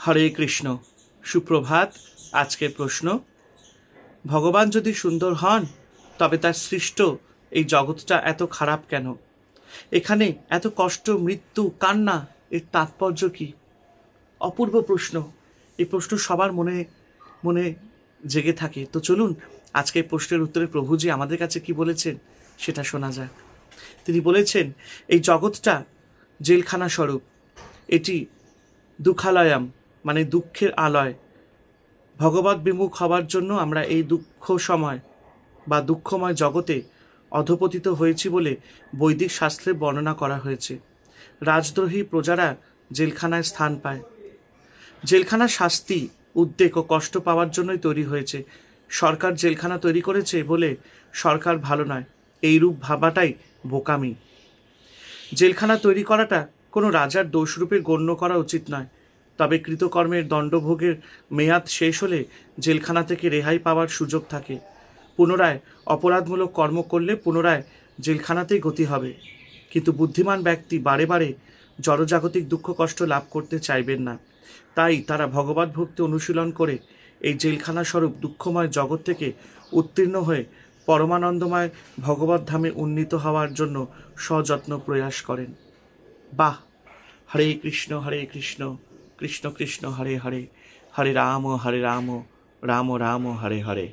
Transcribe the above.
হরে কৃষ্ণ। সুপ্রভাত। আজকের প্রশ্ন, ভগবান যদি সুন্দর হন তবে তার সৃষ্ট এই জগৎটা এত খারাপ কেন? এখানে এত কষ্ট, মৃত্যু, কান্না, এর তাৎপর্য কি? অপূর্ব প্রশ্ন। এই প্রশ্ন সবার মনে মনে জেগে থাকে। তো চলুন আজকের প্রশ্নের উত্তরে প্রভুজি আমাদের কাছে কি বলেছেন সেটা শোনা যাক। তিনি বলেছেন, এই জগৎটা জেলখানা স্বরূপ, এটি দুঃখালয়াম মানে দুঃখের আলয়। ভগবত বিমুখ হবার জন্য আমরা এই দুঃখ সময় বা দুঃখময় জগতে অধপতিত হয়েছি বলে বৈদিক শাস্ত্রে বর্ণনা করা হয়েছে। রাজদ্রোহী প্রজারা জেলখানায় স্থান পায়। জেলখানা শাস্তি, উদ্বেগ ও কষ্ট পাওয়ার জন্যই তৈরি হয়েছে। সরকার জেলখানা তৈরি করেছে বলে সরকার ভালো নয়, এই রূপ ভাবাটাই বোকামি। জেলখানা তৈরি করাটা কোনো রাজার দোষরূপে গণ্য করা উচিত নয়। তবে কৃতকর্মের দণ্ডভোগের মেয়াদ শেষ হলে জেলখানা থেকে রেহাই পাওয়ার সুযোগ থাকে। পুনরায় অপরাধমূলক কর্ম করলে পুনরায় জেলখানাতেই গতি হবে। কিন্তু বুদ্ধিমান ব্যক্তি বারে বারে জড়জাগতিক দুঃখ কষ্ট লাভ করতে চাইবেন না। তাই তারা ভগবত ভক্তি অনুশীলন করে এই জেলখানা স্বরূপ দুঃখময় জগৎ থেকে উত্তীর্ণ হয়ে পরমানন্দময় ভগবত ধামে উন্নীত হওয়ার জন্য সযত্ন প্রয়াস করেন। বাহ! হরে কৃষ্ণ কৃষ্ণ কৃষ্ণ হরে হরে, হরে রাম রাম রাম হরে হরে।